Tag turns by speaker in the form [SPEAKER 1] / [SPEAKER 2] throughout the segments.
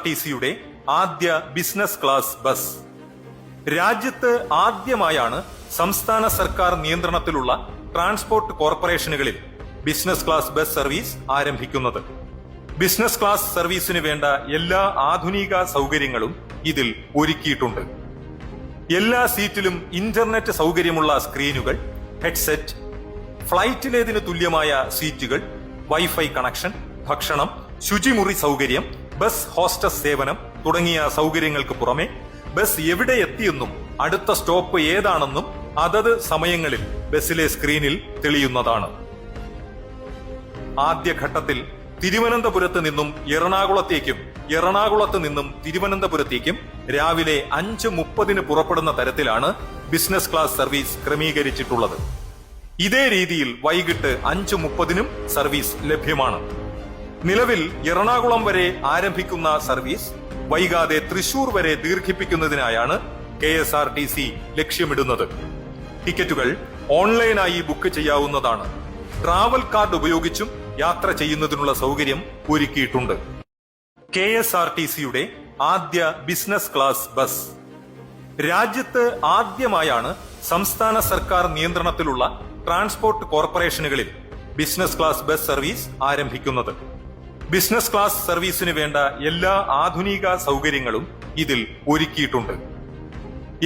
[SPEAKER 1] KSRTCയുടെ ആദ്യ business class bus. രാജ്യത്ത് ആദ്യമായാണ് സംസ്ഥാന സർക്കാർ നിയന്ത്രണത്തിലുള്ള ട്രാൻസ്പോർട്ട് കോർപ്പറേഷനുകളിൽ ബിസിനസ് ക്ലാസ് ബസ് സർവീസ് ആരംഭിക്കുന്നത്. ബിസിനസ് ക്ലാസ് സർവീസിന് വേണ്ട എല്ലാ ആധുനിക സൗകര്യങ്ങളും ഇതിൽ ഒരുക്കിയിട്ടുണ്ട്. എല്ലാ സീറ്റിലും ഇന്റർനെറ്റ് സൗകര്യമുള്ള സ്ക്രീനുകൾ, ഹെഡ്സെറ്റ്, ഫ്ലൈറ്റിലേതിന് തുല്യമായ സീറ്റുകൾ, വൈഫൈ കണക്ഷൻ, ഭക്ഷണം, ശുചിമുറി സൗകര്യം, ബസ് ഹോസ്റ്റസ് സേവനം തുടങ്ങിയ സൗകര്യങ്ങൾക്ക് പുറമെ ബസ് എവിടെ എത്തിയെന്നും അടുത്ത സ്റ്റോപ്പ് ഏതാണെന്നും അതത് സമയങ്ങളിൽ ബസ്സിലെ സ്ക്രീനിൽ തെളിയുന്നതാണ്. ആദ്യഘട്ടത്തിൽ തിരുവനന്തപുരത്ത് നിന്നും എറണാകുളത്തേക്കും എറണാകുളത്ത് നിന്നും തിരുവനന്തപുരത്തേക്കും രാവിലെ 5:30 പുറപ്പെടുന്ന തരത്തിലാണ് ബിസിനസ് ക്ലാസ് സർവീസ് ക്രമീകരിച്ചിട്ടുള്ളത്. ഇതേ രീതിയിൽ വൈകിട്ട് 5:30 സർവീസ് ലഭ്യമാണ്. നിലവിൽ എറണാകുളം വരെ ആരംഭിക്കുന്ന സർവീസ് വൈകാതെ തൃശൂർ വരെ ദീർഘിപ്പിക്കുന്നതിനായാണ് KSRTC ലക്ഷ്യമിടുന്നത്. ടിക്കറ്റുകൾ ഓൺലൈനായി ബുക്ക് ചെയ്യാവുന്നതാണ്. ട്രാവൽ കാർഡ് ഉപയോഗിച്ചും യാത്ര ചെയ്യുന്നതിനുള്ള സൗകര്യം ഒരുക്കിയിട്ടുണ്ട്. KSRTCയുടെ ആദ്യ ബിസിനസ് ക്ലാസ് ബസ്. രാജ്യത്ത് ആദ്യമായാണ് സംസ്ഥാന സർക്കാർ നിയന്ത്രണത്തിലുള്ള ട്രാൻസ്പോർട്ട് കോർപ്പറേഷനുകളിൽ ബിസിനസ് ക്ലാസ് ബസ് സർവീസ് ആരംഭിക്കുന്നത്. ബിസിനസ് ക്ലാസ് സർവീസിന് വേണ്ട എല്ലാ ആധുനിക സൗകര്യങ്ങളും ഇതിൽ ഒരുക്കിയിട്ടുണ്ട്.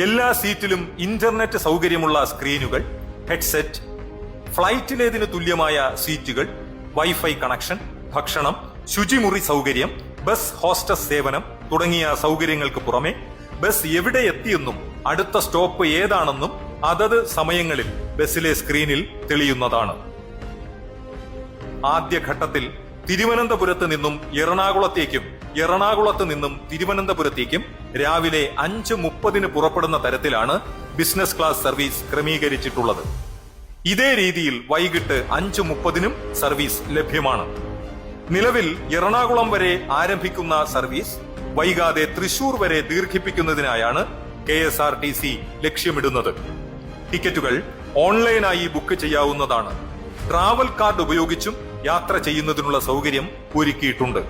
[SPEAKER 1] എല്ലാ സീറ്റിലും ഇന്റർനെറ്റ് സൗകര്യമുള്ള സ്ക്രീനുകൾ, ഹെഡ്സെറ്റ്, ഫ്ലൈറ്റിലേതിന് തുല്യമായ സീറ്റുകൾ, വൈഫൈ കണക്ഷൻ, ഭക്ഷണം, ശുചിമുറി സൗകര്യം, ബസ് ഹോസ്റ്റസ് സേവനം തുടങ്ങിയ സൗകര്യങ്ങൾക്ക് പുറമെ ബസ് എവിടെ എത്തിയെന്നും അടുത്ത സ്റ്റോപ്പ് ഏതാണെന്നും അതത് സമയങ്ങളിൽ ബസ്സിലെ സ്ക്രീനിൽ തെളിയുന്നതാണ്. ആദ്യഘട്ടത്തിൽ തിരുവനന്തപുരത്ത് നിന്നും എറണാകുളത്തേക്കും എറണാകുളത്ത് നിന്നും തിരുവനന്തപുരത്തേക്കും രാവിലെ 5:30 പുറപ്പെടുന്ന തരത്തിലാണ് ബിസിനസ് ക്ലാസ് സർവീസ് ക്രമീകരിച്ചിട്ടുള്ളത്. ഇതേ രീതിയിൽ വൈകിട്ട് 5:30 സർവീസ് ലഭ്യമാണ്. നിലവിൽ എറണാകുളം വരെ ആരംഭിക്കുന്ന സർവീസ് വൈകാതെ തൃശൂർ വരെ ദീർഘിപ്പിക്കുന്നതിനായാണ് KSRTC ലക്ഷ്യമിടുന്നത്. ടിക്കറ്റുകൾ ഓൺലൈനായി ബുക്ക് ചെയ്യാവുന്നതാണ്. ട്രാവൽ കാർഡ് ഉപയോഗിച്ചും യാത്ര ചെയ്യുന്നതിനുള്ള സൗകര്യം ഒരുക്കിയിട്ടുണ്ട്.